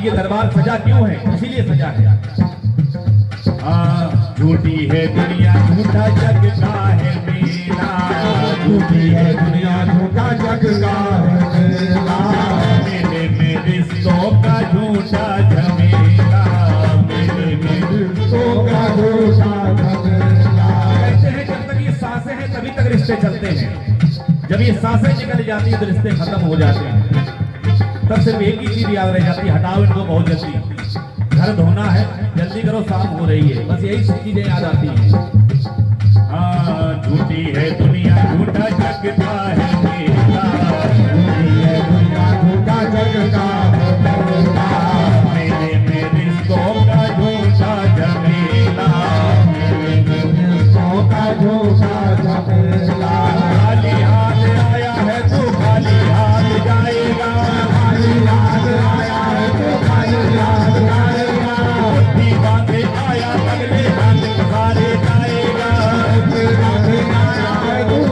आज ये दरबार सजा क्यों है, इसीलिए सजा है। झूठी है दुनिया झूठा जग का है मेला, झूठी है दुनिया झूठा जग का है मेला, मेले में रिश्तों का झूठा झमेला, मेले में रिश्तों का झूठा झमेला। कहते हैं जब तक ये सांसें हैं तभी तक रिश्ते चलते हैं, जब ये सांसें निकल जाती हैं तो रिश्ते खत्म हो जाते हैं। तब सिर्फ एक ही चीज याद रह जाती है, हटाओ इनको बहुत जल्दी, घर धोना है, जल्दी करो शाम हो रही है, बस यही सब चीजें याद आती हैं। झूठी है दुनिया झूठा जग का है मेला, झूठी है दुनिया झूठा जग का है मेला, मेले में रिश्तों का झूठा झमेला, मेले में रिश्तों का झूठा झमेला। खाली हाथ आया है तो खाली हाथ जाएगा, खाली हाथ आया है तो खाली हाथ जाएगा, मुट्ठी बांधे आया अगले हाथ सहारे जाएगा, मुट्ठी बांधे आया है तो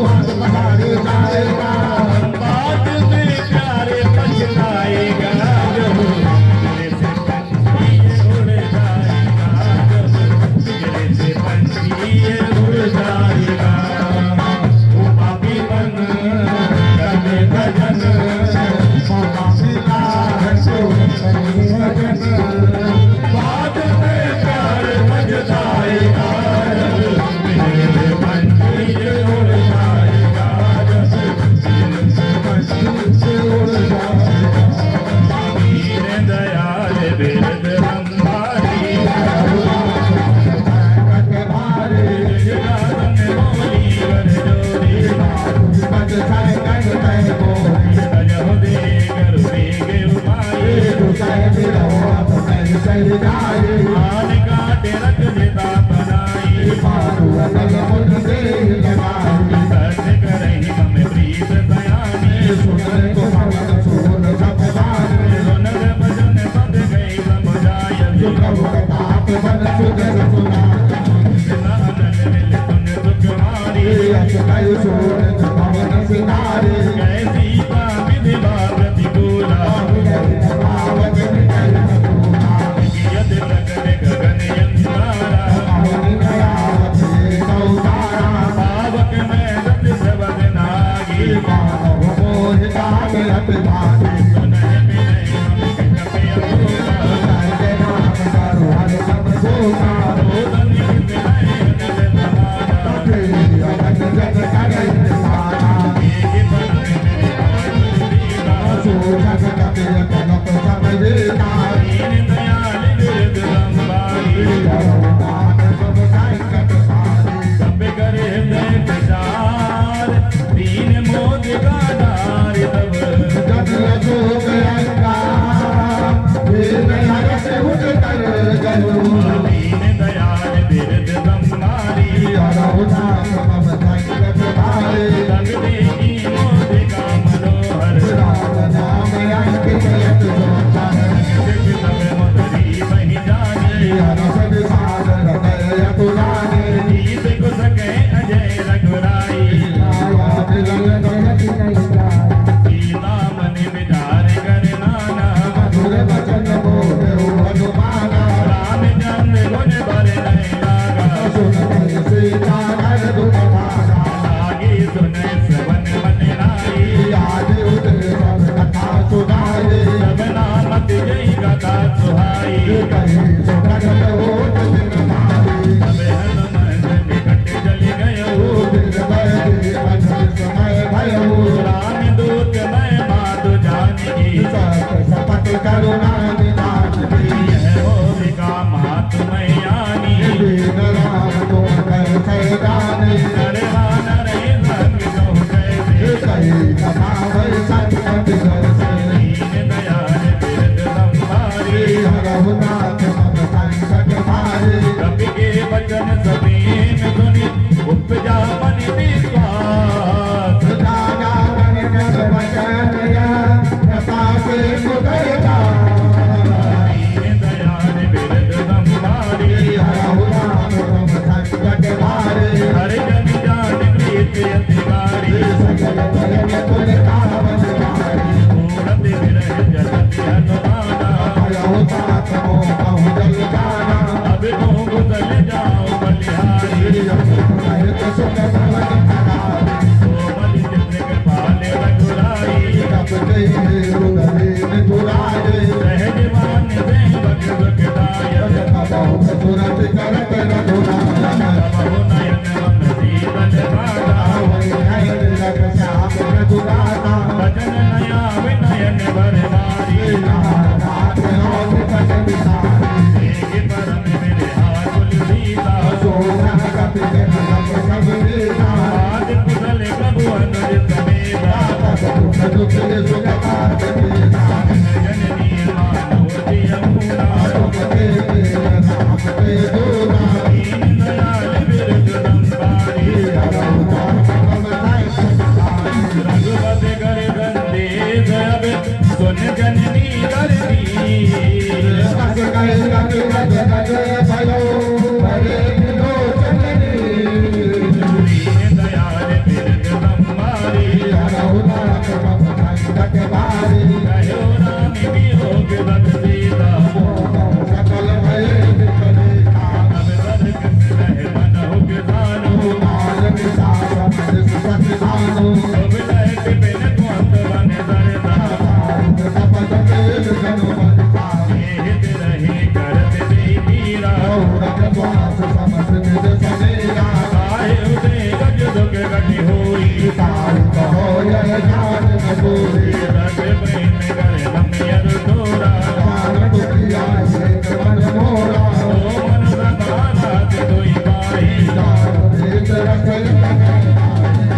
सारी कहो यह जान न पूरी रट प्रेम कर लम्बियर तोरा जान दुखिया एक मन मोरा ओ मन समाना कोई पाई जान देत रखल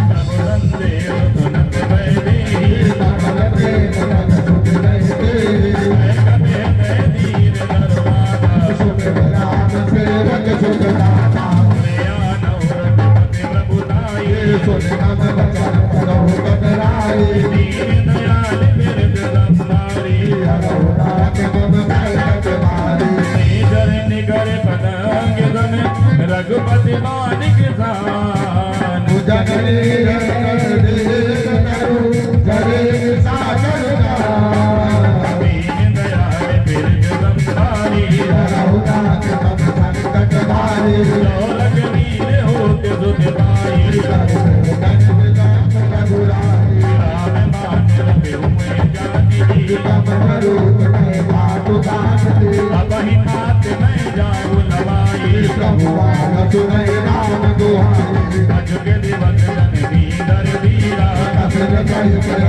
प्रभु रंदे तुनत बैदे सकल प्रेम रख सुख नहीं तेरी कबे तदीर दरवाजा सुख राम सेवक सुख दाता प्रभु ताई सुन नम वचन करो कतराई दीन दयाल बिरद लंबारी रघुना के गुण गायक मारी निगर निगर पतंग धन रघुपति मानिक जान जगरे करू जरे सागर दीन दयाल बिरद लंबारी रघुना के गुण संकट भारी दौलत वीर होत सुध पाई रघुराई राम मान रबे उमे जानी रूप में बातु दासती अब ही तात मैं जाऊं लवाई प्रभुआन सुनई राम दुहाई अजुग दिवस जन दीदर दीरा कसर कई जय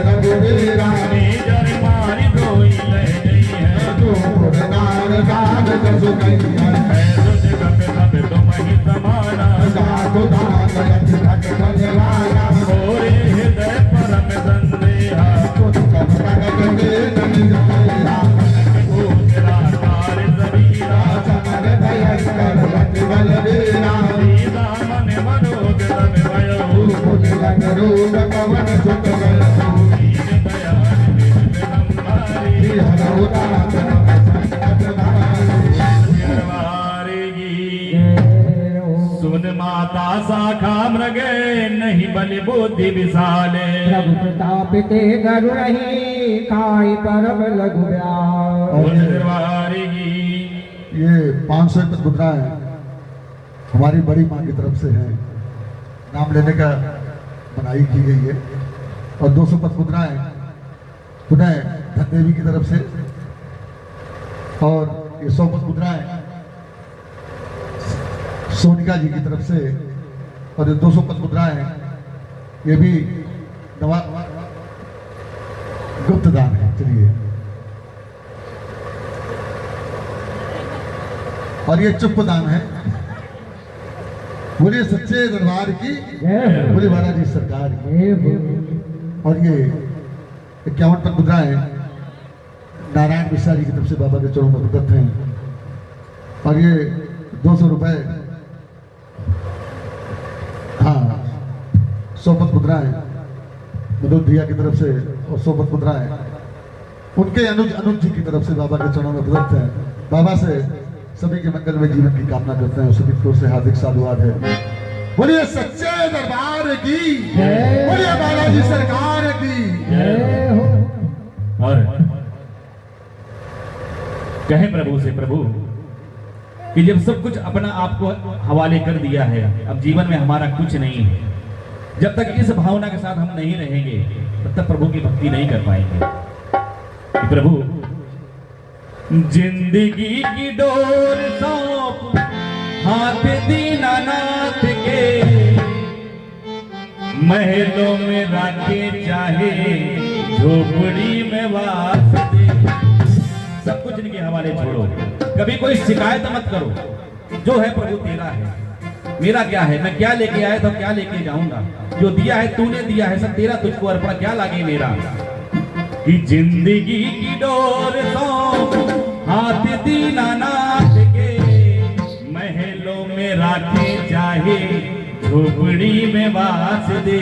रघुवीरा निजर मारी धोई ले गई है तू नार गान जसु कई ऐसो जगत सब तुम ही समाना साधु दान यति भट भजवाना मोरे हृदय परम संदेहा तुझ कब तक के नहीं जाया तेरा कार सबीरा समर भयंकर यति बलवीरा सीता मन मनोज तब भयो रूप लग रूप पवन सुत गय दीन दयाल बिरद लंबारी हरहुदास संकट भारी गिरवारेगी सुन माता शाखा मृगे नहीं बलि बुद्धि विशाले प्रभु प्रताप ते गरुड़हि काई परम लघु व्यास गिरवारेगी ये 500 तक मुद्राएं हमारी बड़ी माँ की तरफ से है, नाम लेने का मनाही की गई है। और 200 पद मुद्राएं पुनः धन देवी की तरफ से, और ये 100 पद मुद्राएं सोनिका जी की तरफ से, और ये 200 पद मुद्राएं ये भी गुप्त दान है। चलिए, और ये चुप दान है। बोलिए सच्चे दरबार की, बोलिए महाराज जी सरकार की। और ये 51 पद मुद्राएं नारायण मिश्रा जी की तरफ से बाबा के चरणों में प्रदत्त हैं। और ये 200 रुपए, हाँ 100 पद मुद्राएं मनोज भैया की तरफ से, और 100 पद मुद्राएं उनके अनुज जी की तरफ से बाबा के चरणों में प्रदत्त हैं। बाबा से सभी के मंगल में जीवन की कामना करते हैं, सभी की ओर से हार्दिक साधुवाद है। बोलिए सच्चे दरबार की, बोलिए बालाजी सरकार की। और कहे प्रभु से, प्रभु कि जब सब कुछ अपना आपको हवाले कर दिया है, अब जीवन में हमारा कुछ नहीं है, जब तक इस भावना के साथ हम नहीं रहेंगे तब तक प्रभु की भक्ति नहीं कर पाएंगे। कि प्रभु जिंदगी की डोर सौंप हाथ दीनानाथ के, महलों में राखे चाहे झोपड़ी में वास दे। सब कुछ इनके हवाले छोड़ो, कभी कोई शिकायत मत करो। जो है प्रभु तेरा है, मेरा क्या है, मैं क्या लेके आया तो क्या लेके जाऊंगा। जो दिया है तूने दिया है, सब तेरा, तुझको अर्पण क्या लागे मेरा। कि जिंदगी की डोर सौंप हाथ दीनानाथ के, महलों में राखे चाहे झोपड़ी में वास दे।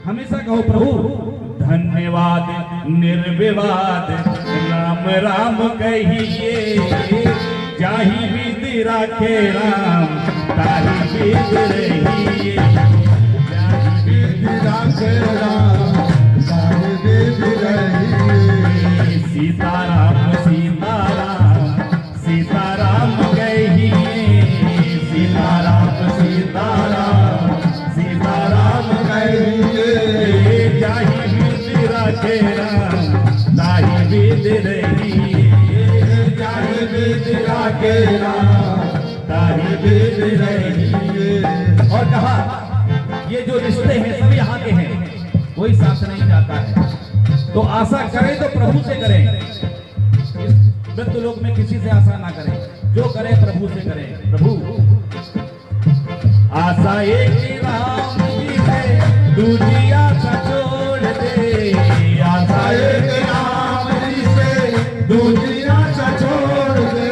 हमेशा कहो प्रभु धन्यवाद निर्विवाद राम राम कहिए, जाहि विधि राखे राम ताहि विधि रहिए। जाहि विधि राखे राम ताहि विधि रहिए। सीताराम सीताराम सीताराम कहिए, सीताराम सीताराम सीताराम कहिए। जाहि विधि राखे राम ताहि विधि रहिए। जाहि विधि राखे राम ताहि विधि रहिए। और कहा ये ये जो रिश्ते हैं सब यहाँ के हैं, कोई साथ नहीं जाता है। तो आशा करें तो प्रभु से करें, मृत्यु लोक में किसी से आशा ना करें, जो करें प्रभु से करें। प्रभु आशा एक राम जी से, दूजी आशा छोड़ दे। आशा एक राम जी से, दूजी आशा छोड़ दे।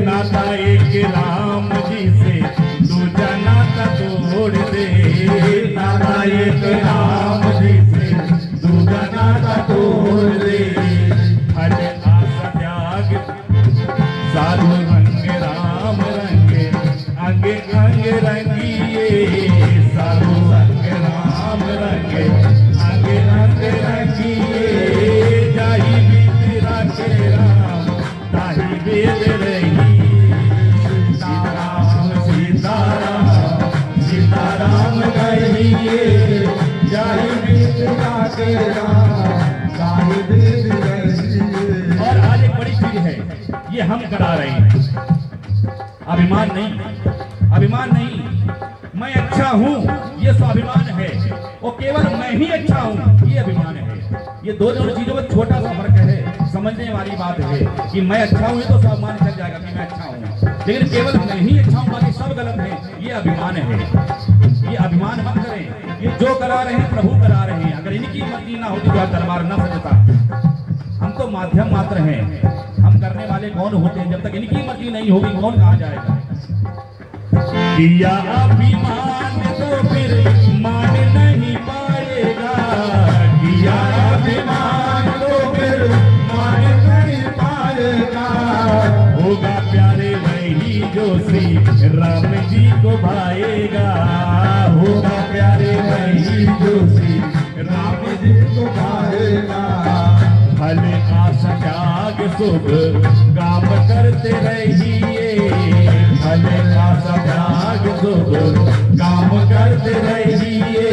नाता एक राम जी से, दूजा नाता तोड़ दे। नाता एक राम जी से, दूजा नाता तोड़ दे। हर आशा त्याग साधु रंग राम रंगे, अंगे अंगे रंगिए। साधु रंग राम रंगे, अंगे अंगे रंगिए। जाहि बीत राखे राम, ताहि वेद रही। सीताराम सीताराम सीताराम कहिए। जाहि बीत राखे राम, ताहि वेद रही। और आज एक बड़ी चीज है, ये हम करा रहे हैं। अभिमान नहीं, अभिमान नहीं, मैं अच्छा हूं ये स्वाभिमान है, और केवल मैं ही अच्छा हूं ये अभिमान है। ये दोनों चीजों में छोटा सा फर्क है, समझने वाली बात है कि मैं अच्छा हूं तो स्वाभिमान चल जाएगा कि मैं अच्छा हूं, लेकिन केवल मैं ही अच्छा हूं बाकी सब गलत है, ये अभिमान है। ये अभिमान मत करें, ये जो करा रहे हैं प्रभु करा रहे हैं। अगर इनकी मर्जी ना होती तो दरबार न सजता। हम तो माध्यम मात्र हैं, हम करने वाले कौन होते हैं? जब तक इनकी मर्जी नहीं होगी कौन कहा जाएगा? किया अभिमान तो फिर मान नहीं पाएगा। किया अभिमान तो फिर मान नहीं पाएगा। होगा प्यारे वही जो श्री राम जी को भाएगा। होगा प्यारे वही जो श्री राम जी को भाएगा। फल आशा त्याग शुभ काम करते रहिए। फल आशा त्याग शुभ काम करते रहिए।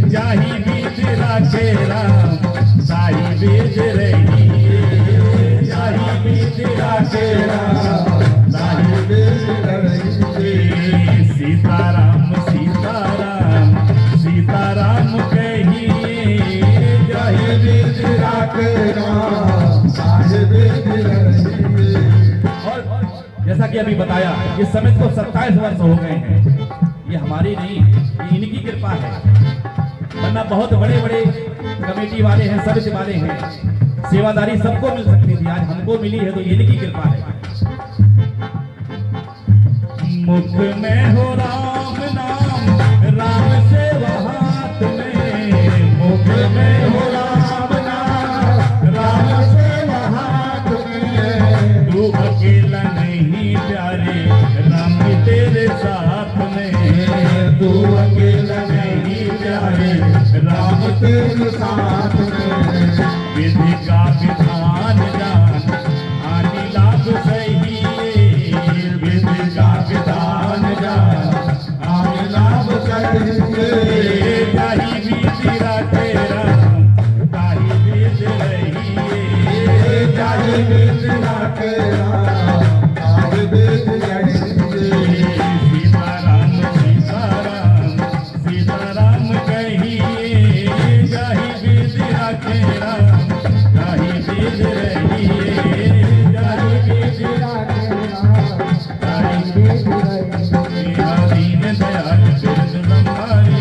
जाहि बीत राखे राम, ताहि वेद रहिए। जाहि बीत राखे राम, ताहि वेद रहिए। सीताराम सीताराम सीताराम कहिए। जाहि बीत राखे राम, ताहि वेद रहिए। और जैसा कि अभी बताया, इस समय को 27 वर्ष हो गए हैं। ये हमारी नहीं, ये इनकी कृपा है, वरना बहुत बड़े बड़े कमेटी वाले हैं, सर्विस वाले हैं, सेवादारी सबको मिल सकती थी, आज हमको मिली है तो ये इनकी कृपा है। मुख में हो राम नाम, राम सेवा हाथ में। मुख में हो राम नाम, राम सेवा हाथ में। तू अकेला नहीं प्यारे, राम तेरे साथ में। तू अकेला नहीं प्यारे, राम तेरे साथ में। विधि का विधान जान, आदि लाभ सही। विधि का विधान जान, आदि लाभ सही। ताहि बीत राखे राम, ताहि वेद रहिए। ताहि बीत राखे राम, ताहि वेद रहिए। सीताराम सीताराम सीताराम कहिए। जाहि बीत राखे राम, ताहि वेद रहिए। जाहि बीत राखे राम, ताहि वेद रहिए। दीन दयाल बिरद संभारी,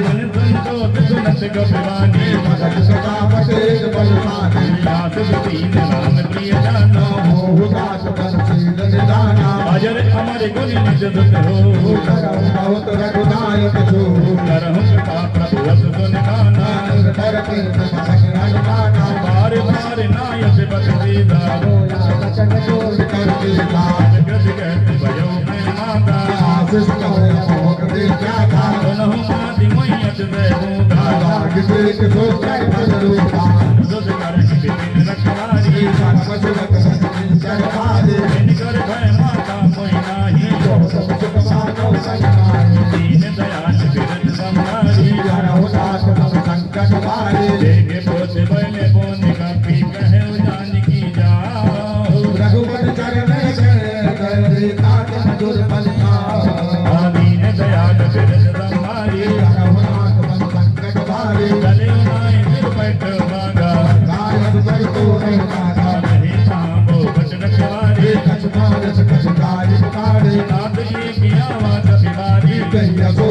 मन संतोष सुनत गवानी। दास दीन राम प्रिय जाना, अजर अमर गुण निज दुत हो। करहु कृपा प्रभु अस सुन गाना। बार बार नायक बख्शीदा, जगत कहत भयो मैं माता। सुनहु माति मैयत रहूँगा। दुध कर बिपिन रखवारी, इनकर भय माता मोहि नाही। दीन दयाल बिरद संभारी, देखे पोत बने बोन कपी कहे जानकी जाओ। रघुबर चरण दीन दयाल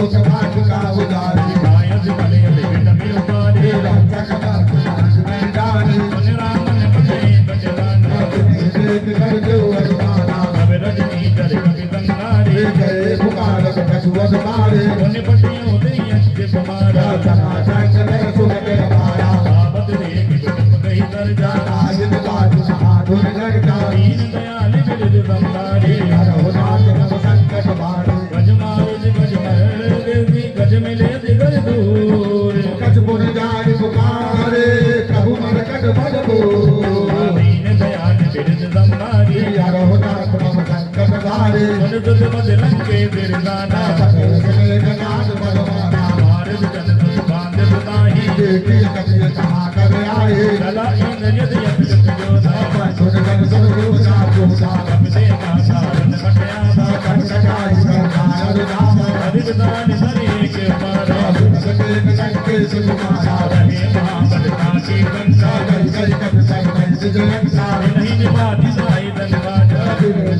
लोक भाग का उजारे आयत बले बेट में उतारे रक्षक भाग भाग में डाले मन राम ने बजे बजवाना देख कर जो अरमाना अब रजनी कर कभी गंगारे जय पुकार कछुअन मारे उन पटियों तेरी अच्छे कुमारा चना चंचल सुन के हमारा बाबत रे की टप गई कर जा आज बाज महाधुर लगता दीन दयाल बिरद संभारे हर नाथ नव संकट मारे गज मारे गज मर देवी गज मिले दिगर दूर कछ पुन जाय पुकारे कहु मरकट भजबूर दीन दयाल बिरद संभारे हर नाथ नव संकट मारे मन तुझ बदलन के बिरदाना सकल सकल जनाद बलवाना भारत जन तुझ बांध सुनाही देखी कभी कहा कर आए चला इन यद यद जो ना सुन कर सुन रोजा जोदा कब से मासारन कटया था कंकटाई संसार नाम अधिक दान धरे के मारा सके कंके सुमारा रहे महाबलता की गंगा गई गई कभी संकट जयंता नहीं निभाती साई धनवाजा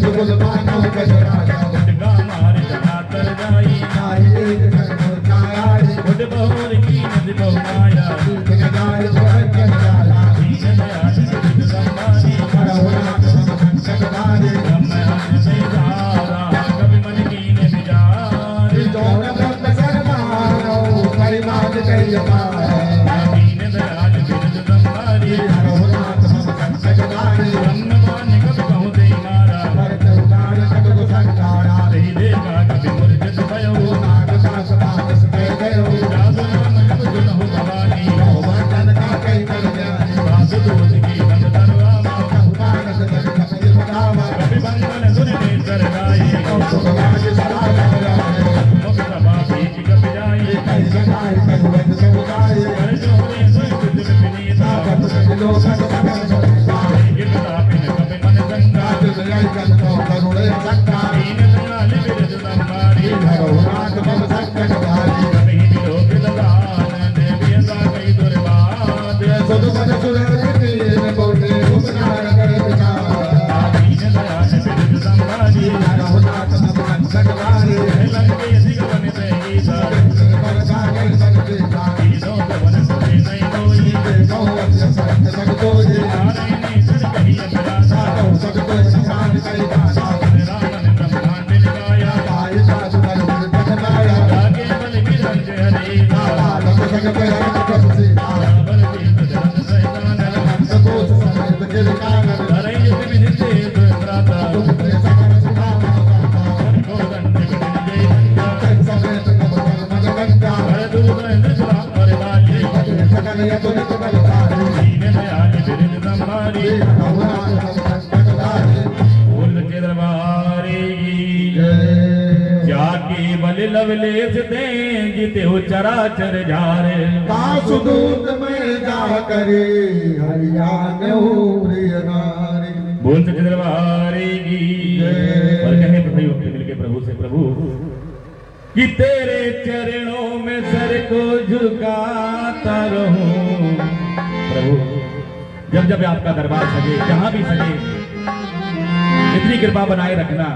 सुगल मानव गजराजा गुटगा मार जना तर जाई आई एक कर्म कायाई गुट बहुर की नदी बहुमाया जगाय सुरक्षण जाला दीन दयाल बिरद संभारे हरहुनाथ संकट मारे ब्रह्म से धारा कभी मन कीने विचार जौन ब्रह्म सरमानो परिमाद कई पाए दीन दयाल बिरद संभारे हरहुनाथ संकट मारे ब्रह्म मान कब कहूँ दे मारा भरत उतार सतगु संकारा दही देगा कभी मुर्जत भयो नाग दास मानस पे गयो जादू नाम जब सुनहु भवानी भगवान का कई कर जाए साधु दूत की गंध दरवामा मानस जग कपि बतावा कभी बंधन सुन कर गाये सुखराज सदा कराए मुख सभा बीच कभी जाए कई जगाए कई वंद समुदाय कर जोरे सुन तुझ विनीता कत कत लोकत सकल संसार गिरता पिन कभी मन गंगा जय कत करुणे सकता दीन दयाल बिरद संभारे हरहुनाथ मम संकट मारे कभी लोक लगान देवी सा कई दुर्बाद सुध पद सुरति बोले उपकार कर विचार दीन दयाल बिरद संभारे हरहुनाथ मम संकट मारे लंके सिगवन देगी सार पर सागर सब देखा तीनों पवन सुने नहीं कोई देखो अस्य संत सकतो जे आने नहीं सर कही अपराधा सातो सकतो संसार कई दाता रावण ब्रह्मांड निकाया पाय साधु मन विरत लाया जागे बल बिरंज हरे बालक सकत रंग कस सीता रावण तीर्थ जन सैतान हंस कोश समेत गिर कानन धरई युग विधि देव भ्राता तुम प्रिय सकल सुभाव पाता गोदंड कठिन जय गंगा तन समेत कब कर्म गंगा कर दूत इंद्र और बाली सकल यतुनित बलधारी दीन दयाल बिरद संभारे हरहुनाथ मम संकट मारे बोल के दरबारे जय जाके बल लवलेश देंगे तेहो चराचर जारे कासुदूत में जा करे हरियाण प्रिय नारी बोल सके दरबारे की और कहे प्रभु भक्त मिलके प्रभु से प्रभु कि तेरे चरणों में सर को झुकाता रहूं प्रभु जब जब आपका दरबार सजे जहां भी सजे इतनी कृपा बनाए रखना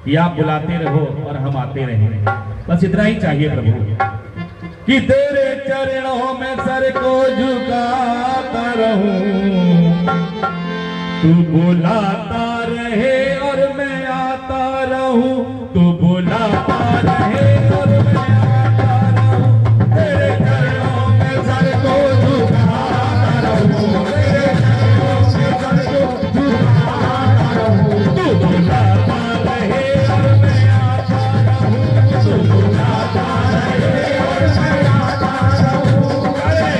कि आप बुलाते रहो और हम आते रहें बस इतना ही चाहिए प्रभु कि तेरे चरणों में सर को झुकाता रहूं तू बुलाता रहे और मैं आता रहूं तू बुलाता रहे और मैं आता रहूं तेरे चरणों में सर को झुकाता रहूं तेरे चरणों में सर को झुकाता रहूं तू बुलाता रहे और मैं आता रहूं तू बुलाता रहे और मैं आता रहूं अरे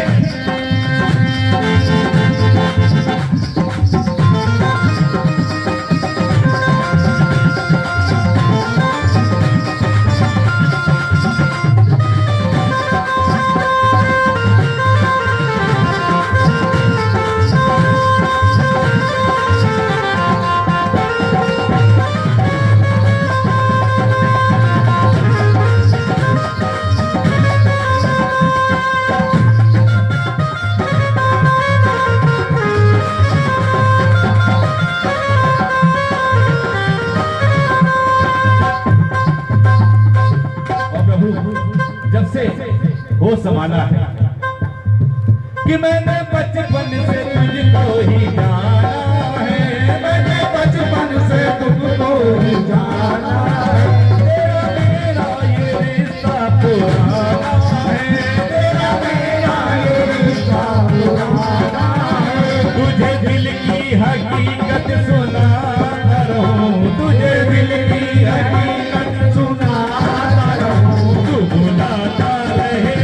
प्रभु जब से हो संभाला है कि मैंने बचपन से तुझको ही जाना है, मैंने बचपन से तुझको ही जाना है, तेरा मेरा ये रिश्ता पुराना है, तेरा मेरा ये रिश्ता पुराना है, तुझे दिल की हकीकत सुनाता रहूं, तुझे दिल की हकीकत सुनाता रहूं, तू बुलाता रहे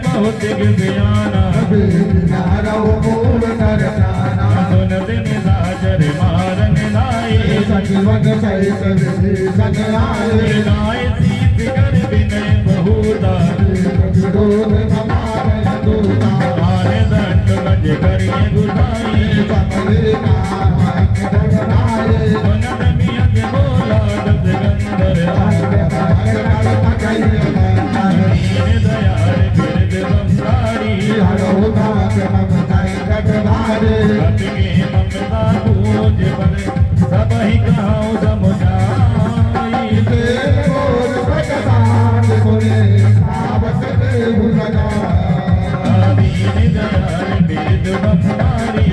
बहुत ज्ञाना सुन दिन साजर मार वन सहित विभीषण आए गाय शीत कर विनय बहुदार विरोध हमारे दूता आने दंड गज करिए गुसाई समरे नाम डराए मनन मियत बोला दस गंधर दीन दयाल बिरद बंगारी कट के ममता पूज पर सब ही कहाऊं समुझाई दीन दयाल बिरद बंगारी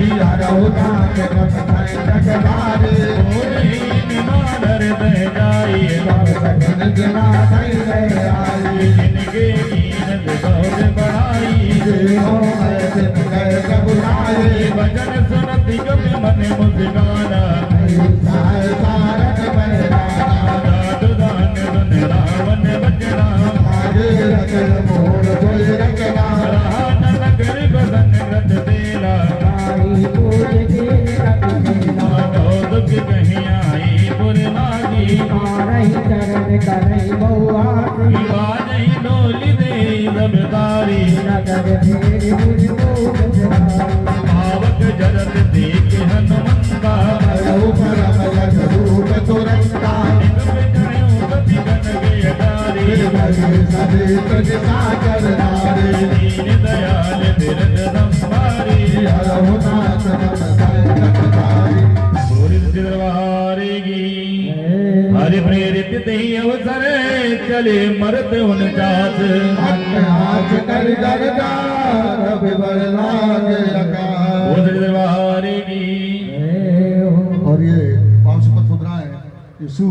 मानर दह जाई जिनके कीनत बहुत बढ़ाई भजन सुनति कवि मन मुस्काना दादु दान सुन रावण बचना रहा न नगर बदन रत तेरा माधो दुख कहीं आई पुरनागी बाजही डोली दे जबदारी पावक जरत देख हनुमंता दीन दयाल बिरद संभारी दरबारेगी हरि प्रेरित दही अवसर चले मरत उन जात दरबारेगी और ये 500 मुद्राएं यीशु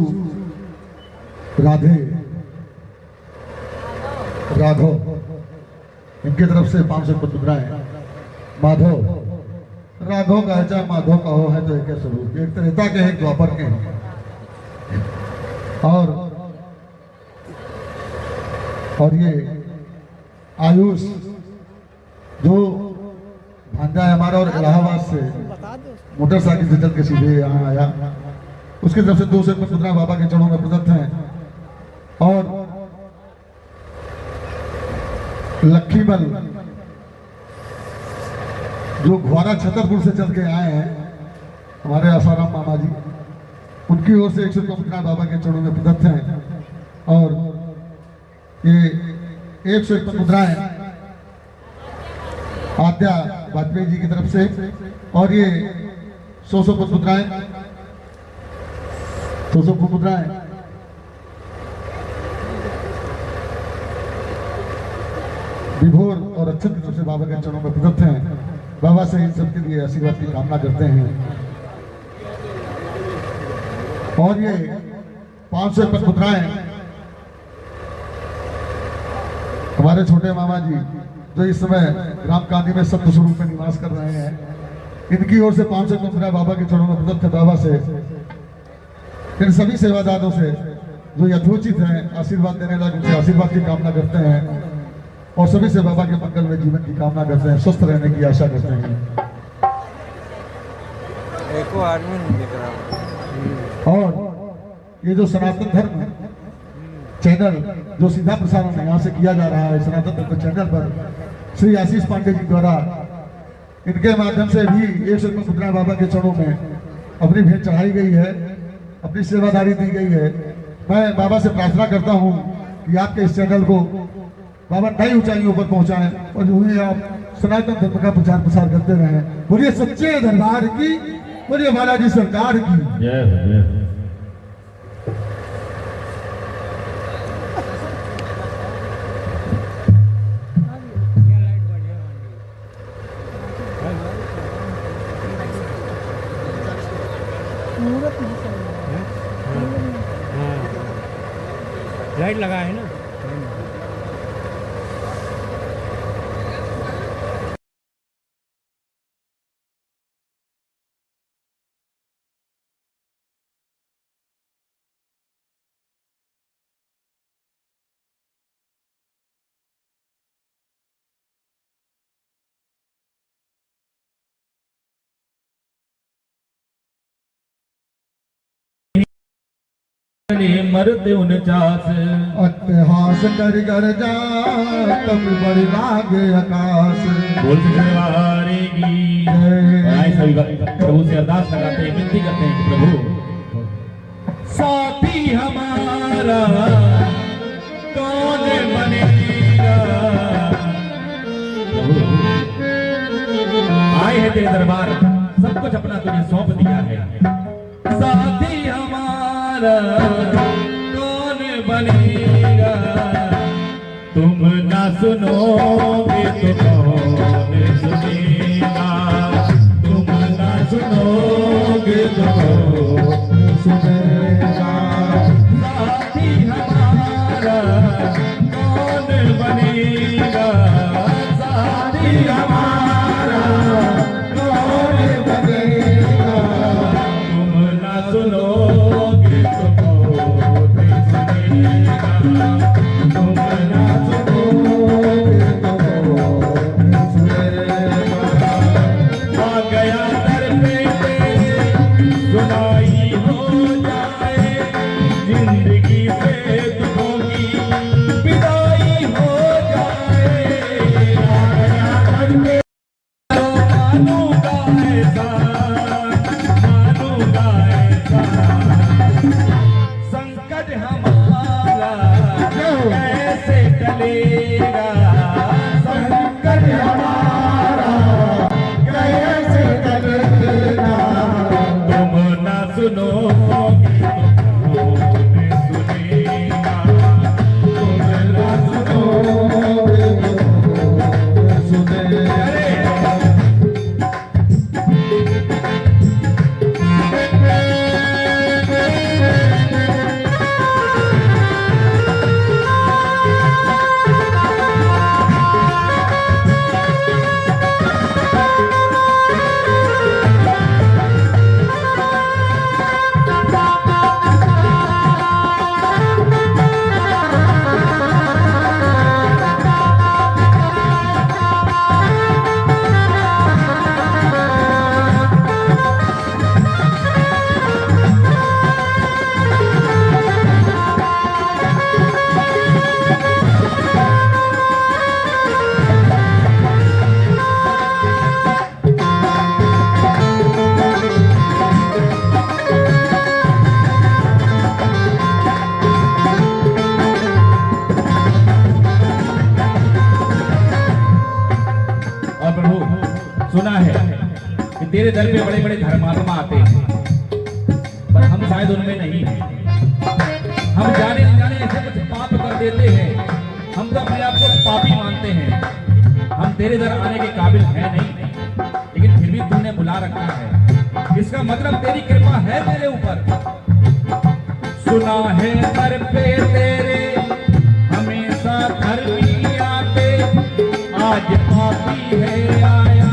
राधे राघव इनके तरफ से 500 मुद्राएं माधव राघव का है चाहे माधव का हो है तो एक स्वरूप एक त्रेता के एक द्वापर के हैं और ये आयुष जो भांजा है हमारा और इलाहाबाद से मोटरसाइकिल से चल के सीधे यहाँ आया उसकी तरफ से 200 मुद्रा बाबा के चरणों में प्रदत्त हैं और लक्ष्मीबल जो घोड़ा छतरपुर से चल के आए हैं हमारे आसाराम मामा जी उनकी ओर से 100 मुद्रा बाबा के चरणों में प्रदत्त हैं और ये 101 मुद्राएं आद्या वाजपेयी जी की तरफ से और ये 100 मुद्राएं 100 मुद्राएं विभोर और अक्षत की तरफ से बाबा के चरणों में प्रदत्त हैं बाबा से इन सबके लिए आशीर्वाद की कामना करते हैं और ये 551 मुद्राएं हमारे छोटे मामा जी जो इस समय ग्राम कांदी में सत्य स्वरूप में निवास कर रहे हैं इनकी ओर से 500 मुद्रा बाबा के चरणों में प्रदत्त है बाबा से इन सभी सेवादारों से जो यथोचित हैं आशीर्वाद देने लगे उनसे आशीर्वाद की कामना करते हैं और सभी से बाबा के मंगल में जीवन की कामना करते हैं स्वस्थ रहने की आशा करते हैं और ये जो सनातन धर्म चैनल जो सीधा प्रसारण यहाँ से किया जा रहा है सनातन धर्म चैनल पर श्री आशीष पांडे जी द्वारा इनके माध्यम से भी 100 मुद्रा बाबा के चरणों में अपनी भेंट चढ़ाई गई है अपनी सेवादारी दी गई है मैं बाबा से प्रार्थना करता हूँ कि आपके इस चैनल को बाबा नई ऊंचाइयों पर पहुंचाएं और जो है आप सनातन धर्म का प्रचार प्रसार करते रहें बोलिए सच्चे दरबार की बोलिए महाराज जी सरकार की जय हो जय हो लाइट लगा है ना। मरते 49 अट्टहास कर जा तब बड़ी लागे आकाश। बोल सिखवारे की आए सभी प्रभु से अरदास लगाते हैं, विनती करते हैं कि प्रभु साथी हमारा कौन बनेगा। प्रभु आए हैं तेरे दरबार, सब कुछ अपना तुझे सौंप दिया है। साथी हमारा कौन बनेगा, तुम ना सुनोगे तो कौन सुनेगा, तुम ना सुनोगे तो कौन सुनेगा। साथी हमारा कौन बनेगा, साथी हमारा कौन बनेगा, तुम ना सुनोगे तो कौन सुनेगा, तुम ना सुनोगे तो कौन सुनेगा। आ गया दर पे तेरे सुनाई हो जाए, जिंदगी पे दुखों की विदाई हो जाए। आ गया दर पे मानूंगा ऐसा, मानूंगा ऐसा, संकट हमारा कैसे टलेगा, संकट हमारा कैसे टलेगा। तुम ना सुनोगे तो कौन सुनेगा, तुम ना सुनोगे तो कौन सुनेगा। और प्रभु सुना है कि तेरे दर पे बड़े बड़े धर्मात्मा आते हैं, पर हम शायद उनमें नहीं हैं। हम जाने अनजाने ऐसे कुछ पाप कर देते हैं, हम तो अपने आप को पापी मानते हैं। हम तेरे दर आने के काबिल हैं नहीं, लेकिन फिर भी तूने बुला रखा है, इसका मतलब तेरी कृपा है मेरे ऊपर। सुना है दर पे तेरे हमेशा धर्मी आते, आज पापी है आया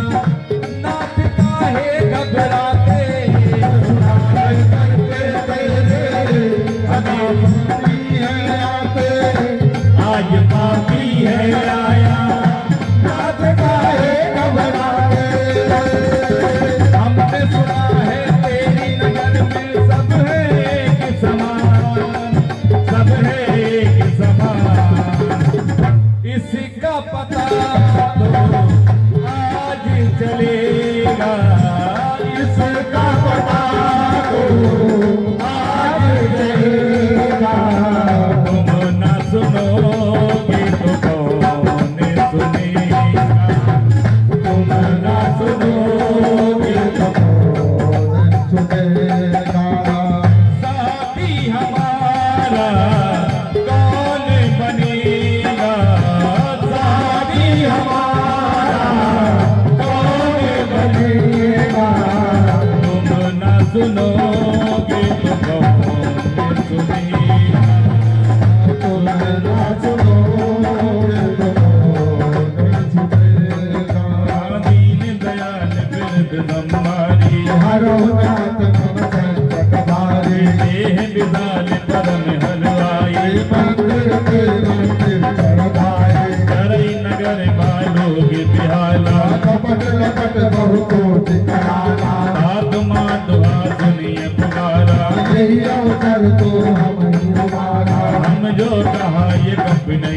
नाथ काहे घबराते। सुना है दर पे तेरे हमेशा धर्मी है आते, आज पापी है आया नाथ काहे घबराते। हमने सुना है तेरी नगर में सब है एक समान, सब है एक समान, इसका पता तो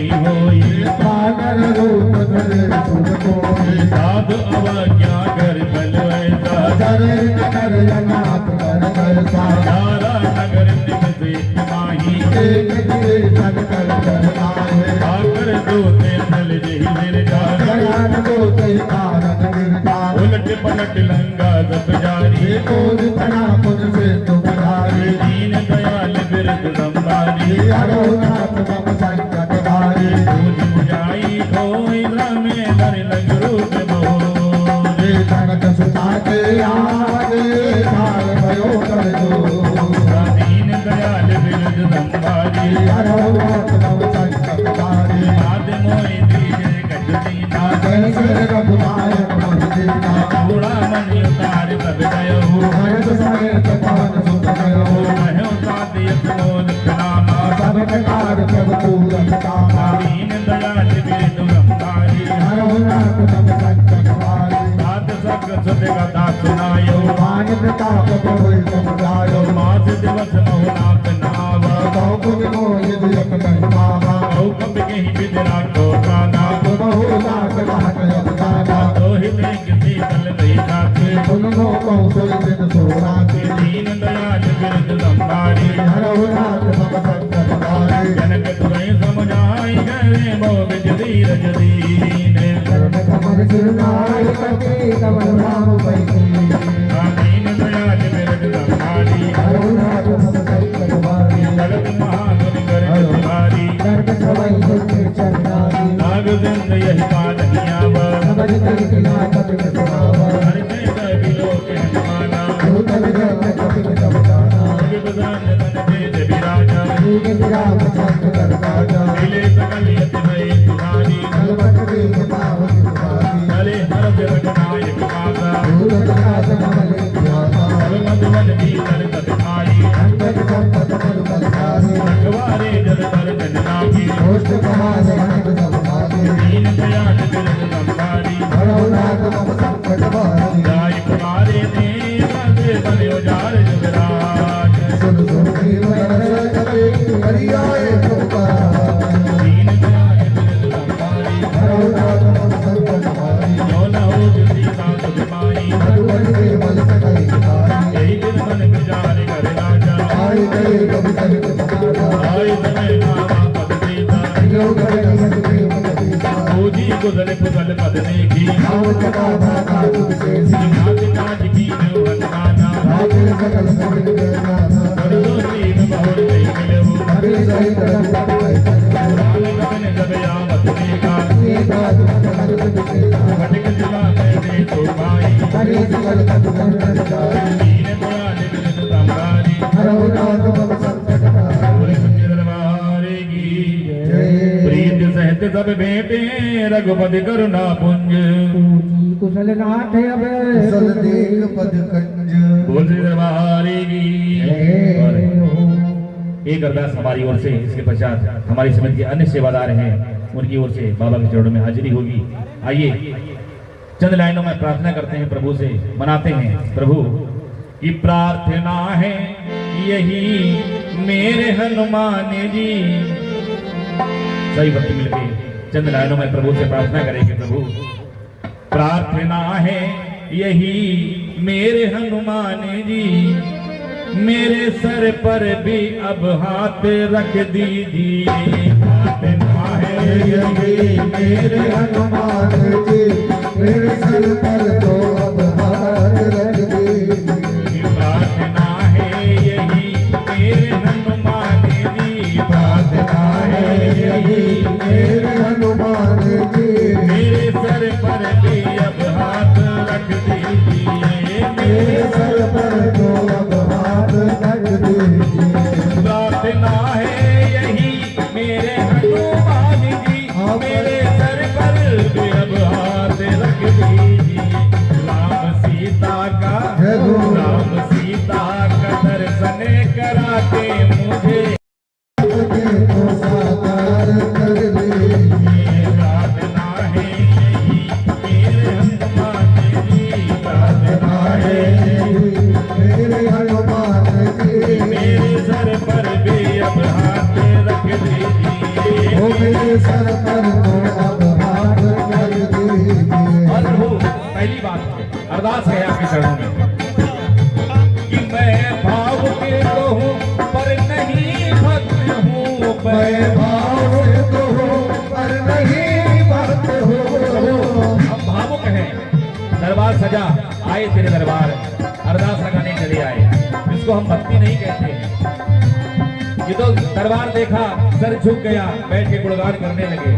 मोहिनी होई सागर रूप धरे सुर कोई साधु अवज्ञा कर बल वैसा धरे नगर जनात कर करता सारा नगर निकसे माही एक दिए जग कर करता है आकर दोते नल जही मेरे जान गयान को ते कारण गिरता उलट पलट लंगा सब जारी कोई तना पुन से तुम हारी दीन दयाल बिरद संभारी हरो नाथ मम संकट हारी पूज बुझाई खोई में दर लग रूप मोरे धनक सुता के आगे धार भयो कर दो दीन दयाल बिरद संभारी हरो नाथ मम संकट हारी आद मोहि दीजे गज दीना कैसे रघुनायक मन दीना थोड़ा मन उतार सब गयो भरत समेत पवन सुत गयो महो सादियत मोद नामा सब प्रकार प्रभु पूरन कामा दीन दयाल बिरद संभारी हरो नाथ मम संकट हारी साध सक सुत कथा सुनायो मान प्रताप प्रभु तुम गायो मास दिवस महुनाथ नावा बहु पुन मोहि दियक महिमावा बहु कब के ही बिदरा को गाना बहु लाख लाख अवतारा दोहित किसी कल नहीं खाते तुम गो कौशल दिन सोरा के दीन दयाल बिरद संभारी हरो नाथ मम संकट हारी जनक तुम्हें समझाई गए मोह धीरज दीन चरण कमल सिरनाय कटे कमल राम पैते दीन दयाल बिरद संभारी हरो नाथ मम संकट हारी जगत महागुण कर तुम्हारी सर्व सवै दुख चरनारी नाग जिंद यही पालनिया समझ कर किला कपिल समावा हरते कभी लोग हनुमाना भूत विजय कपिल कवचाना विभुदान तन तेज विराजा योग विराम चंद्र कर राजा मिले सकल यति भय तुम्हारी कलमत देव पावन तुम्हारी चले हर जगनायक माता भूत विराज कमले ध्याता सब मधुवन भीतर तत आई अंतक संपत मधु बलधारी रखवारे जल तर जन लागी होष्ट कमाल अनंत संभागे दीन दयाल बिरद संभारी हरो नाथ मम संकट हारी जाय कुमारे ने बंदे बने उजार जुगराज सुन सुन देव नर कपे हरियाए पुकार दीन दयाल बिरद संभारी हरो नाथ मम संकट हारी जो न हो जिसी का तुझ माई मधुबन के बल सकल हारी यही दिन मन विचार कर राजा आय गए कवि तनिक समाना आय समय मामा पद देता योग गणित देव कपीसा पूजी कुशल कुशल पद देखी नाम जटा भाता तुम शेषी नाथ काज की नो हनुमाना राजे सकल कविन के नाना करदो तीन बहुर नहीं मिलहु हरि सहित रघुपति कैसन राम गगन जब यावत देखा सीता तुम हर विशेषा फटक जिला में दे तो भाई हरि सकल कपि कंदन जाई दीन दयाल बिरद संभारी हरो नाथ मम संकट हारी बोले सच्चे दरबार की जय प्रीत सहित सब भेंटे रघुपति करुणा पुंज पूजी कुशल नाथ अब कुशल देख पद कंज बोल श्री दरबार की और जय हो। एक अरदास हमारी ओर से, इसके पश्चात हमारी समिति के अन्य सेवादार हैं उनकी ओर से बाबा के चरणों में हाजिरी होगी। आइए चंद लाइनों में प्रार्थना करते हैं, प्रभु से मनाते हैं। प्रभु की प्रार्थना है यही मेरे हनुमान जी। सही वक्त मिलके चंद लाइनों में प्रभु से प्रार्थना करेंगे। प्रभु प्रार्थना है यही मेरे हनुमान जी, मेरे सर पर भी अब हाथ रख दीजिए। प्रार्थना है यही मेरे हनुमान जी, मेरे सर पर तो अब हाथ रख दीजिए। प्रार्थना है यही मेरे हनुमान जी, प्रार्थना है यही मेरे हनुमान जी, मेरे सर पर भी अब हाथ रख दीजिए। मेरे सर पर तो अब हाथ रख दीजिए। प्रार्थना है यही मेरे हनुमान जी, मेरे सर पर भी अब हाथ रख दीजिए। राम सीता का दर्शन कराते मुझे तो साकार कर दीजिए। प्रार्थना है यही मेरे हनुमान जी, प्रार्थना है मेरे हनुमान जी, मेरे सर पर भी अब हाथ रख दीजिए। ओ मेरे सर ये तो दरबार देखा, सर झुक गया, बैठ के गुणगान करने लगे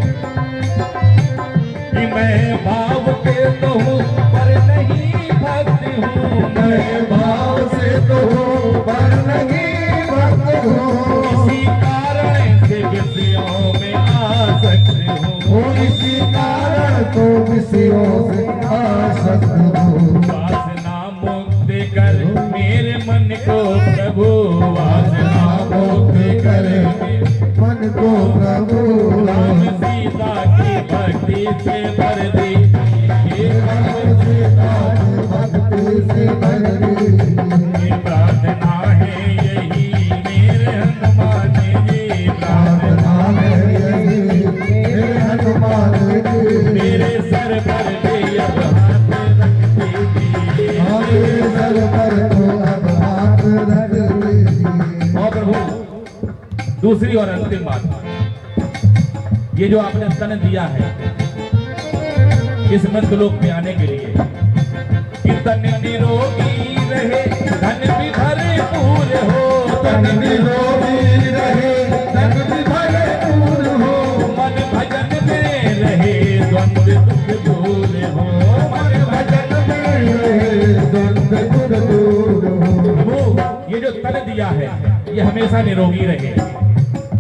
कि मैं भाव के तो हूँ पर नहीं भक्त हूँ, मैं भाव से तो हूँ पर नहीं भक्त हूँ, इसी कारण से विषयों में आसक्त हूँ, इसी कारण तो विषयों से आसक्त हूँ। वासना मुक्त कर मेरे मन को प्रभु, वासना मुक्त कर मन को प्रभु, राम सीता की भक्ति से भर दी, राम सीता की भक्ति से भर दी। ये प्रार्थना है यही मेरे हनुमान जी, प्रार्थना है यही मेरे हनुमान जी, मेरे सर पर भी अब हाथ रख दीजिए, मेरे सर पर तो अब हाथ रख दीजिए। और प्रभु दूसरी और अंतिम बात, ये जो आपने तन दिया है इस मध्यलोक में आने के लिए, कि तन निरोगी रहे धन भी भरपूर हो, तन निरोगी रहे तन भी भरपूर हो, मन भजन में रहे द्वंद्व दुख दूर हो, मन भजन में रहे द्वंद्व दुख दूर हो। प्रभु ये जो तन दिया है ये हमेशा निरोगी रहे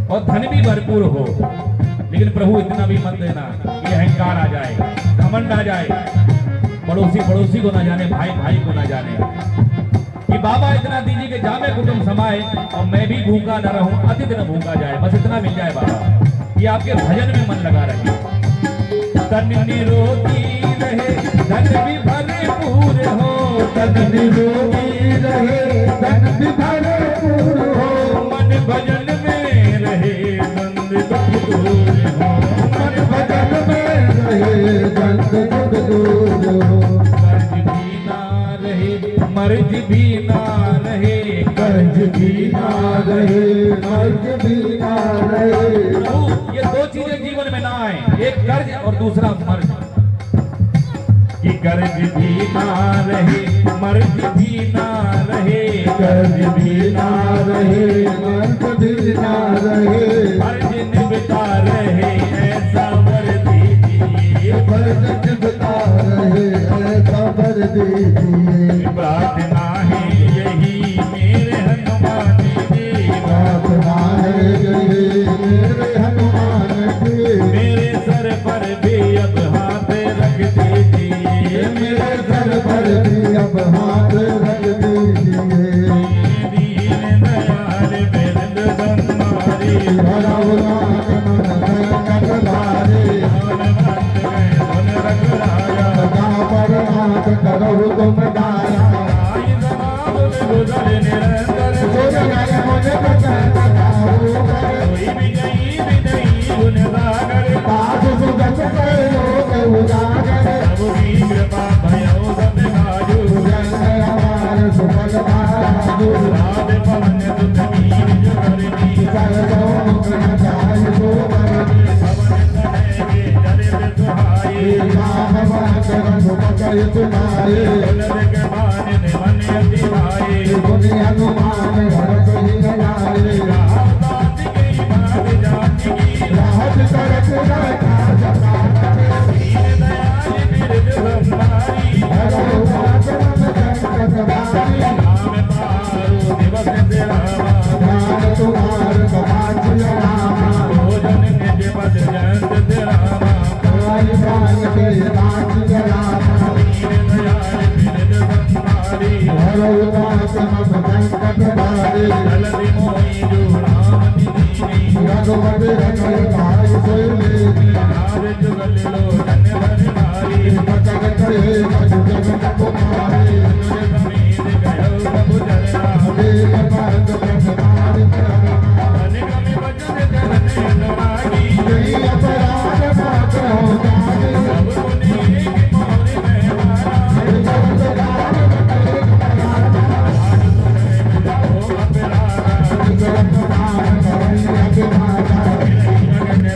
और धन भी भरपूर हो, लेकिन प्रभु इतना भी मत देना कि अहंकार आ जाए, घमंड आ जाए, पड़ोसी पड़ोसी को ना जाने, भाई भाई को ना जाने, कि बाबा इतना दीजिए कि जामे कुटुंब समाए और मैं भी भूखा न रहूं, अतिथि न भूखा जाए, बस इतना मिल जाए बाबा, ये आपके भजन में मन लगा रहे। तन निरोगी रहे धन भी भरपूर हो, तन निरोगी रहे तन भी भरपूर हो, मन भजन में रहे द्वंद्व दुख दूर हो, मन भजन में रहे द्वंद्व दुख दूर हो। कर्ज भी ना रहे मर्ज भी ना रहे, कर्ज भी ना रहे मर्ज भी ना रहे। ये दो चीजें जीवन में ना आए, एक कर्ज और दूसरा मर्ज, कि कर्ज भी ना रहे मर्ज भी ना रहे, कर्ज भी ना रहे मर्ज भी ना रहे, फर्ज निभता रहे ऐसा वर दीजिए, फर्ज निभता रहे ऐसा वर दीजिए। प्रार्थना है यही मेरे हनुमान जी, प्रार्थना है यही मेरे हनुमान जी, मेरे सर पर भी अब हाथ रख दीजिए, मेरे सर पर भी अब हाथ रख दीजिए। दीन दयाल बिरद संहारी, भगवान मन कटवारे, हनुमत गए धन रखवाया, जहाँ पर हाथ करो तुम दाया। आई जवाब में गुजर निरंतर, मुझे गए मुझे बताओ, कोई भी नहीं गुण सागर, साधु सुगत करो के उजागर, प्रभु की कृपा भयो सब काजू, जय हमारे सुफल बाजू। राधे पवन दुख कीर जो करनी, सर्वो मुख जाय सो करनी, पवन तनय के चरित सुहाए, राम बात रघुपति सुनाए, उनर के मान मन अति भाए, गुनि हनुमान हरष ही लाए। राम बात की बात जाति की, राज करत रखा जपात, दीन दयाल बिरद संहारी, हरौ बात मन संकट भारी। नाम पारो दिवस तेरावा, ध्यान तुम्हार कमाच रामा, भोजन निज पद जयंत तेरावा, आई प्राण के नाच रामा। दीन दयाल बिरद संहारी, हरौ बात मन संकट भारी। जलधि मोहि जो राम दीनी, रघुपति रघुर भाई सोई लेनी, राज जुगल लोचन धन भारी, पचक करे मधु जगत कुमारी। तुझ समीत गयो प्रभु चरणा, देव पाद प्रसन्नार प्रणमा, अनिगम वचन चरण अनुरागी, यही अपराध पाप हो जाए। सब मुनि एक मोहि मेहमाना, जगत दान करे हो अपराधा, जगत दान करे अभिमाना। जगन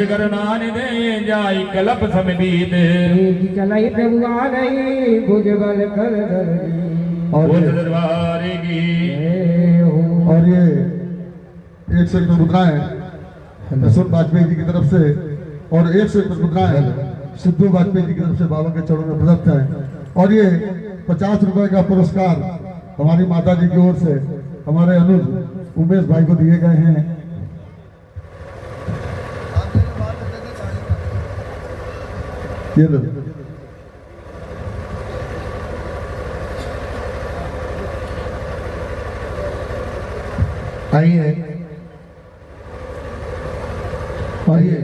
कर नान दे जाई कलप सम बीत प्रीति चलाई प्रभु आ गई भुजबल कर दर्दी और उस ये दरबार की और ये 101 मुद्राएं सुन वाजपेयी जी की तरफ से और 101 मुद्राएं सिद्धू वाजपेयी जी की तरफ से बाबा के चरणों में प्रदत्त है। और ये 50 रुपए का पुरस्कार हमारी माता जी की ओर से हमारे अनुज उमेश भाई को दिए गए हैं। ये लो। आइए आइए,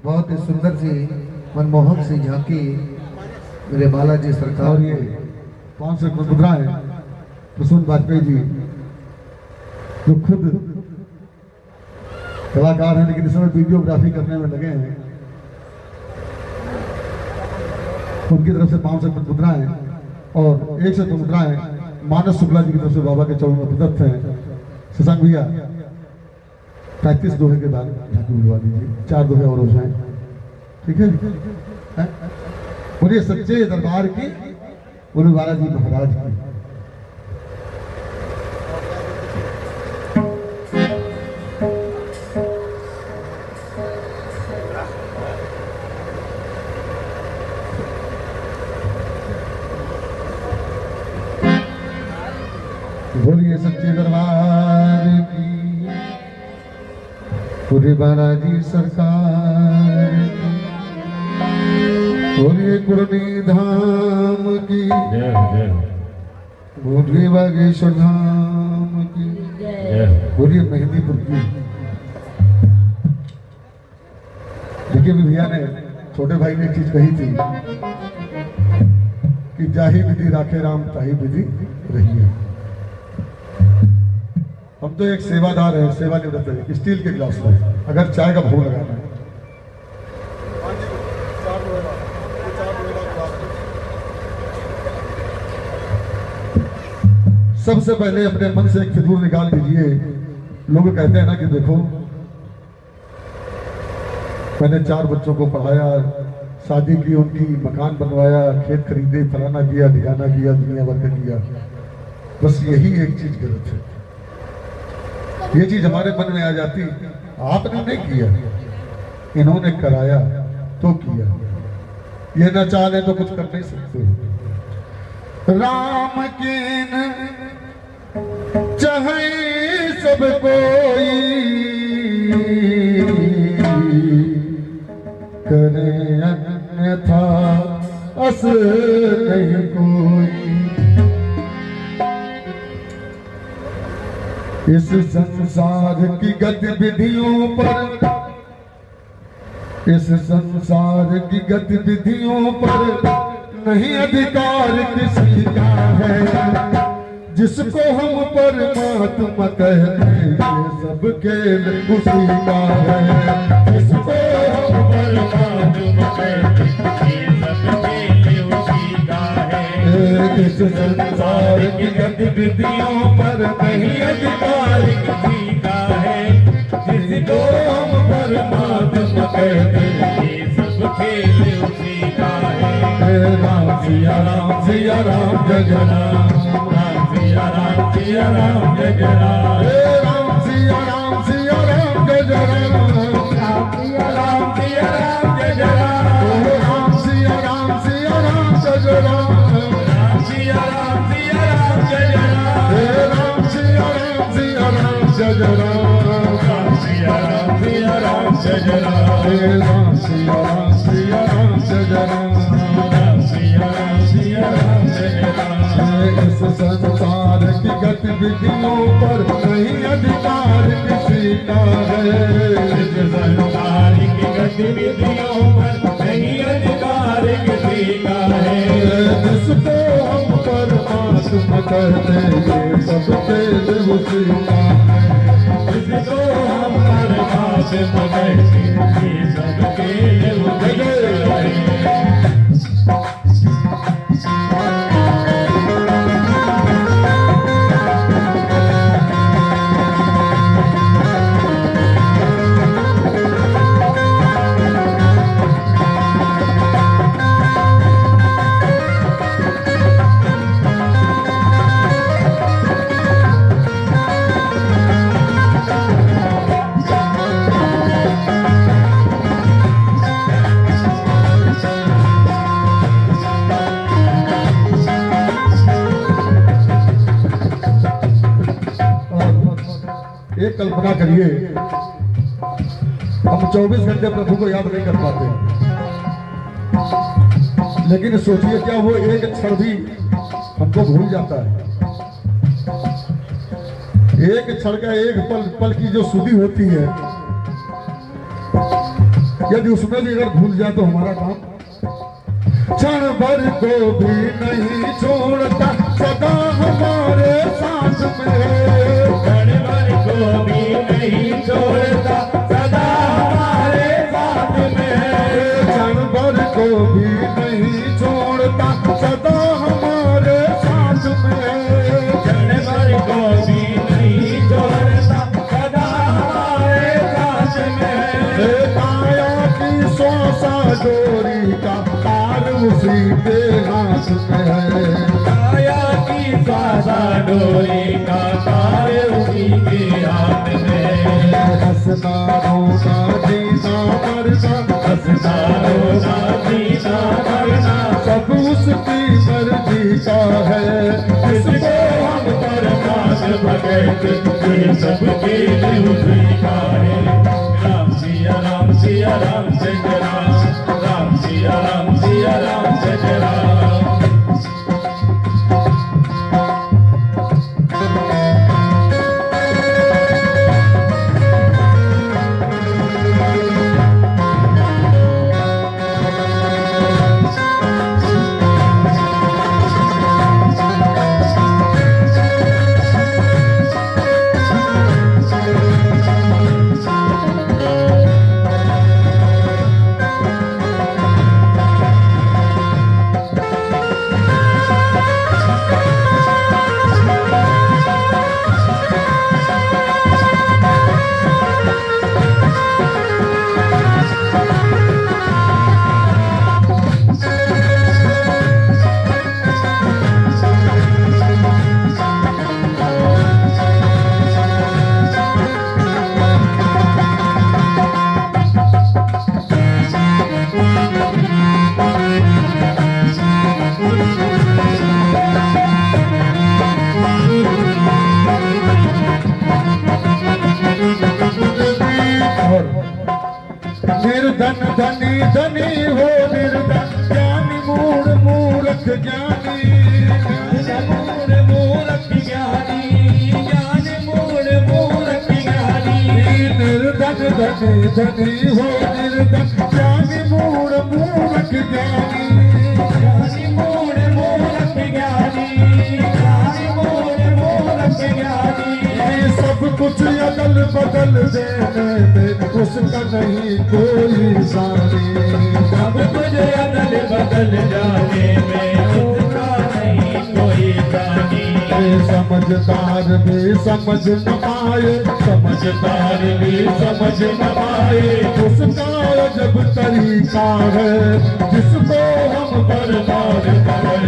बहुत ही सुंदर सी मनमोहक सी झांकी मेरे बालाजी सरकार। और ये 500 मुद्राएं प्रसून वाजपेयी जी जो खुद कलाकार हैं लेकिन इस समय वीडियोग्राफी करने में लगे हैं, उनकी तरफ से 500 मुद्राएं और 100 मुद्राएं मानस शुक्ला जी की तरफ से बाबा के चरणों में प्रदत्त हैं। शशांक भैया 35 दोहे के बाद झांकी बुलवा दीजिए, 4 दोहे और हो जाए, ठीक है जी? हैं? बोलिए सच्चे दरबार की, बोले बालाजी महाराज की। बोलिए सच्चे दरबार की, पूरे बालाजी सरकार की, बोलिए कुरनी धाम की, जय जय बोलिए बागेश्वर धाम की, बोलिए मेहंदीपुर की। देखिए भी भैया ने, छोटे भाई ने एक चीज कही थी कि जाही विधि राखे राम ताही विधि रही है। हम तो एक सेवादार है, सेवानिवृत्त है, स्टील के गिलास में अगर चाय का भोग लगाना है सबसे पहले अपने मन से एक फितूर निकाल दीजिए। लोग कहते हैं ना कि देखो मैंने 4 बच्चों को पढ़ाया, शादी की, उनकी मकान बनवाया, खेत खरीदे, फलाना किया, ढिकाना किया, दुनिया भर का किया, बस यही एक चीज गलत है। ये चीज हमारे मन में आ जाती, आपने नहीं किया, इन्होंने कराया तो किया, ये न चाहे तो कुछ कर नहीं सकते। राम के न चाहे सब कोई, करे अन्यथा अस नहीं कोई। इस संसार की गतिविधियों पर, इस संसार की गतिविधियों पर नहीं अधिकार किसी का है। जिसको हम परमात्मा कहते हैं सब खेल उसी का है। जिसको हम परमात्मा कहते हैं सब खेल उसी का है। इस संसार की गतिविधियों पर नहीं अधिकार किसी का है। जिसको हम परमात्मा कहते हैं सब खेल उसी का है। राम सिया राम सिया राम जय जय राम, राम सिया राम सिया राम जय जय राम, राम सिया राम सिया राम जय जय राम, राम सिया राम सिया राम जय जय राम, राम सिया राम सिया राम जय जय राम, राम सिया राम सिया राम जय जय राम, राम सिया राम सिया राम जय जय राम, राम सिया राम सिया राम जय जय राम, राम सिया राम सिया राम जय जय राम, राम सिया राम सिया राम जय जय राम। इस संसार की गतिविधियों पर नहीं अधिकार किसी का है। इस संसार की गतिविधियों पर नहीं अधिकार किसी का है। जिसको हम परमात्मा कहते हैं सब खेल उसी का है। जिसको हम परमात्मा कहते हैं सब खेल उसी का है। कल्पना करिए, हम 24 घंटे प्रभु को याद नहीं कर पाते, लेकिन सोचिए क्या वो एक क्षण भी हमको भूल जाता है। एक क्षण का एक पल पल की जो सुधि होती है, यदि उसमें भी अगर भूल जाए तो हमारा काम। क्षण भर को भी नहीं छोड़ता सदा हमारे साथ में, क्षण भर को भी नहीं छोड़ता सदा हमारे साथ में, क्षण भर को भी नहीं छोड़ता सदा हमारे साथ में, क्षण भर को भी नहीं छोड़ता सदा हमारे साथ में। काया की श्वासा डोरी का तार उसी के हाथ में है, काया की श्वासा डोरी का तार उसी के हाथ में। हंसना रोना जीना मरना, हंसना रोना जीना मरना सब उसकी मर्जी का है, जिसको हम परमात्मा भगत ये सबके लिए उसी का है। राम सिया राम सिया राम जय जय राम, राम सिया राम सिया राम जय जय राम। निर्धन धनी धनी हो निर्धन, ज्ञानी मूढ़ मूर्ख ज्ञानी, मूढ़ मूर्ख ज्ञानी, ज्ञानी मूढ़ मूर्ख ज्ञानी। निर्धन धनी धनी हो निर्धन, ज्ञानी मूढ़ मूर्ख ज्ञानी, ज्ञानी मूढ़ मूर्ख ज्ञानी, ज्ञानी मूढ़ मूर्ख ज्ञानी। ये सब कुछ अदल बदल देने में उसका नहीं कोई सानी, सब कुछ अदल बदल जाने में उसका नहीं कोई जानी। समझदार भी समझ न पाए, समझदार भी समझ न पाए, उसका जब तरीका है जिसको हम बर्बाद करें,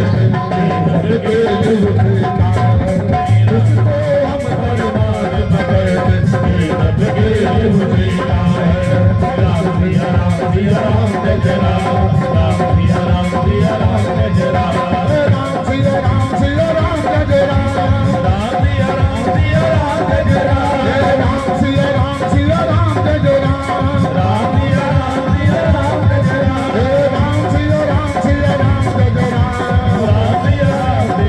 उसको हम बर्बाद करें। राम सिया राम सिया राम जय जय राम, राम सिया राम सिया राम जय जय राम। राम सिया राम सिया राम जय जय राम, राम सिया राम सिया राम जय जय राम। राम सिया राम सिया राम जय जय राम, राम सिया राम सिया राम जय जय राम। राम सिया राम सिया राम जय जय राम, राम सिया राम सिया राम जय जय राम। राम सिया राम सिया राम जय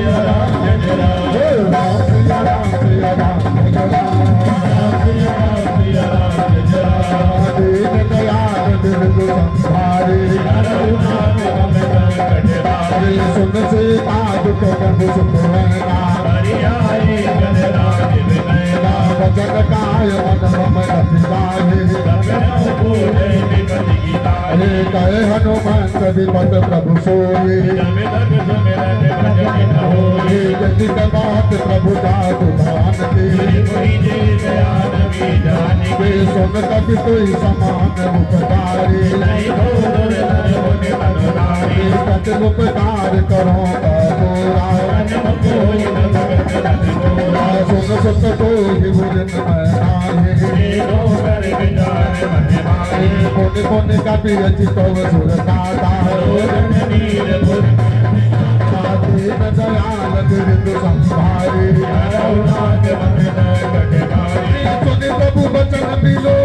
जय राम। राम सिया राम सिया राम जय जय राम। दीन दयाल बिरजु संसारी, रघुनाथ हमें कटवारी, सुन से पाद के प्रभु सुखवैना, हरियाई गणराज विनयना। भजन काय मन मम रति गाहे, रघुनाथ बोले विपद गीतारे, कहे हनुमंत विपद प्रभु सोये, जब तक सुमिरन भजन न होए, जति बात प्रभु जातु मान के, कोई जे दयाल भी जाने वे सुन कभी कोई समान उपकारी, नहीं हो दुर्लभ होने मनोरारी। कति उपकार करो गोरा, जन्म कोई न भगत रत गोरा, सुन सुत तो ही भुजन मैं आहे, तेरो कर विचार मन मारे। पुण्य पुण्य कपि रचित सुर दाता, रोदन वीर पुर साधु दीन दयाल दीर्घ संभारे रघुनाथ मन कटवारी सुनि प्रभु बचन मिलो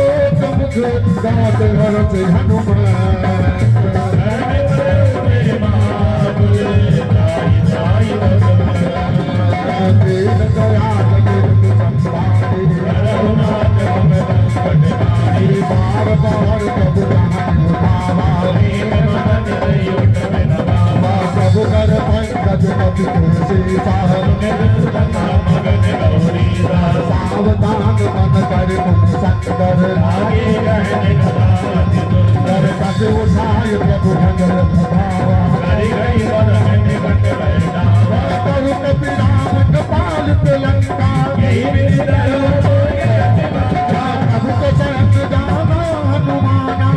मुख गात घर से हनुमान दीन दयाल दीर्घ संभारे बार बार प्रभु कहानी उठावा प्रभु कर पंकज पति तुलसी सावधान मन कर तुम संकर कर कस उठाय प्रभु भजन प्रभावा करु कपि राम कपाल लंका प्रभु को संत जाना हनुमाना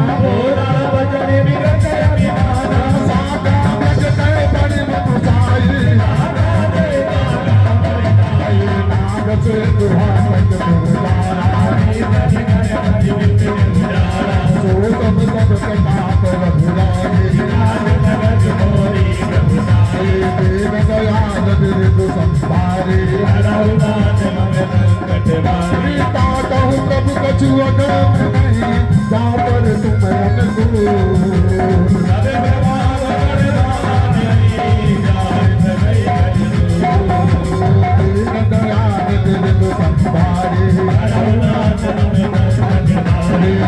सागा ब्रज कह बड़ि मधुसाई नाग से दुहावत सो तब तब कटाप रघुराई दीन दयाल दीर्घ संभारे सीता कहूँ प्रभु कछु अगम नहीं जा पर तुम अनुकूल दीन दयाल दीर्घ संभारे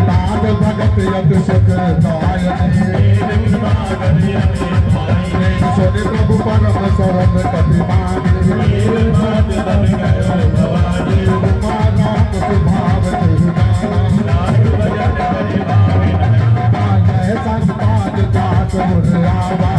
नाथ भगत यत सुख दायने सोने प्रभु परम सरम कपि माने नाम सुभाव संताज जात मुरावा